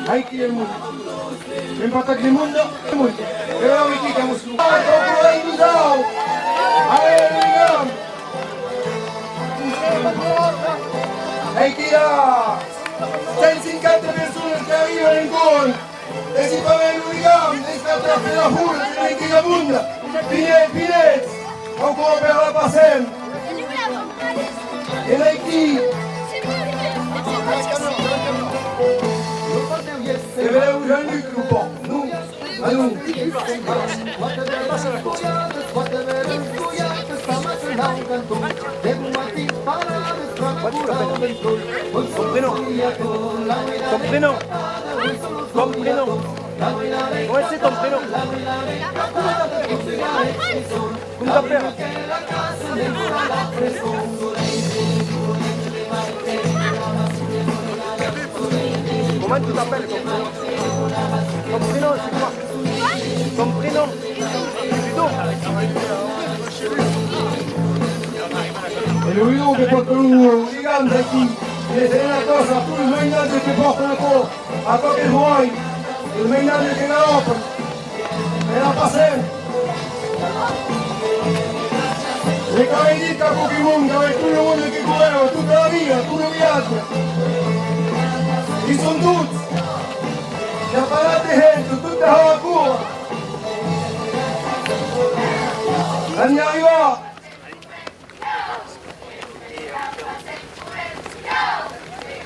Hay que ir al mundo. En pata que el mundo, el mundo. Pero ahora me quitamos su... ¡Ah, todo ahí cruzado! ¡A ver, venga! Hay que ir a... 150 personas que arrivano in gol! E si fa vedere l'Urigam, e sta tra la fura, se ne chiede bunda! Pinet! Ancora per la Passem! E lei chi? E vedete un grande gruppo, nu, a nu. Ton prénom. Comment c'est ton prénom? Comment t'appelles? Comment tu t'appelles ton prénom? Ton prénom c'est quoi? Ton prénom? Ludo. E lui che qualcuno gigante qui, e se è una cosa, tu il mendaggio che portano qua, a quello che vuoi, il mendaggio che la opera, e la Passem. Le cavaliere a Pokémon, e tu il mondo che correva, tutta la via, tu non viaggi. Chi sono tutti? Ci ha parlato gente, tutta la cura. Andiamo arrivati.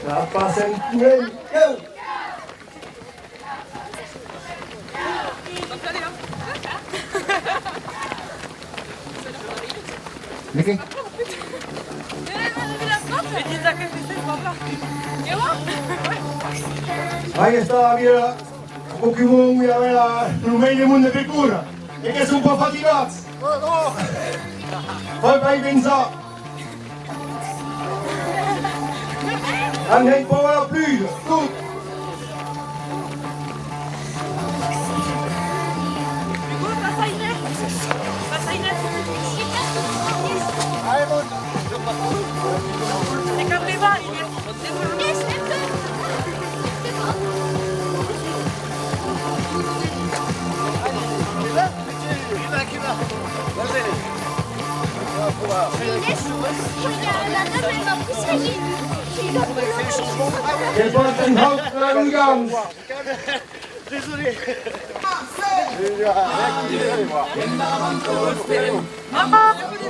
La Passem, go! Mickey? Ahí está, mira, Pokémon, mira, non vede il mondo che cura, e che sono un po' faticati. Poi vai pensare. Andiamo un po' alla pluie, tutto. Che porta in alto la Urigam. Désolé. La Passem.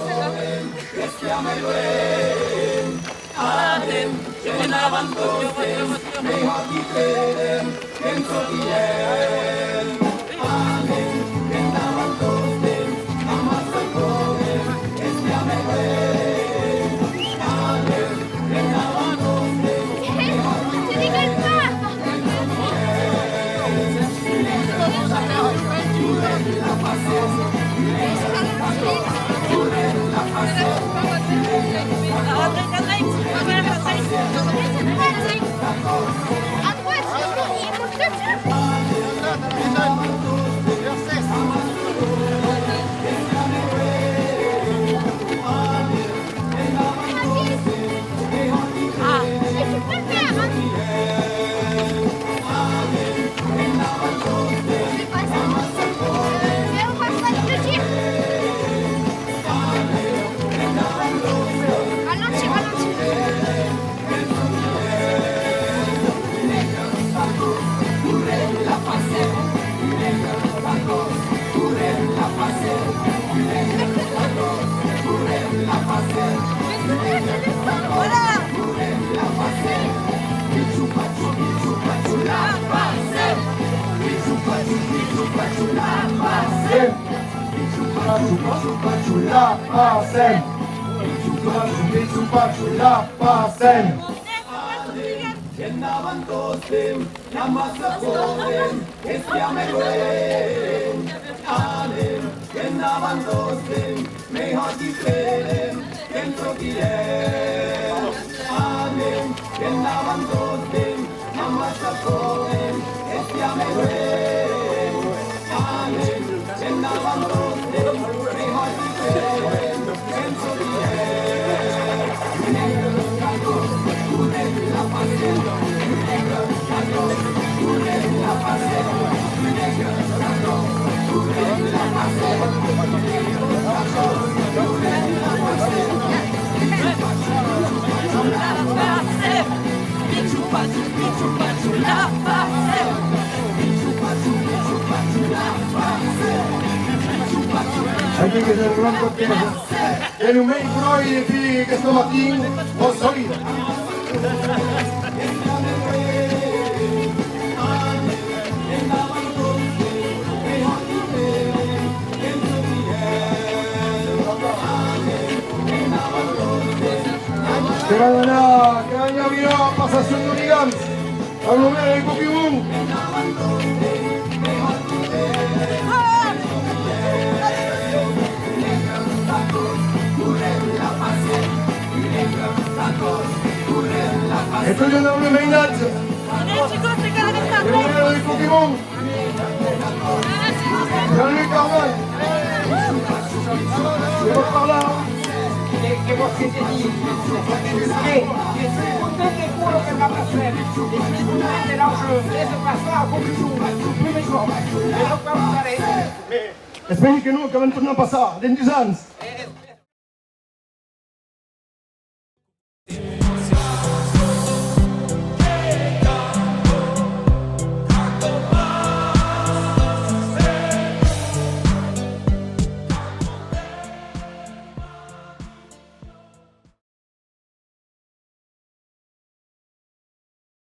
La Passem. Aquí que se rompe que en un meio por hoy decir que esto matín o sólido. Que año vino a pasación de Unigams, a número de Coquimún. Esto es una doble Nacho. El número de Coquimún. Jean-Luc Carval. C'est votre par là. Que vos que te digo, que se contente con lo que va a hacer, de la eso pasó a Coquimún, primer jogo, pero vamos a ver. Espero que nunca van a tornar a passar, dentro dos anos.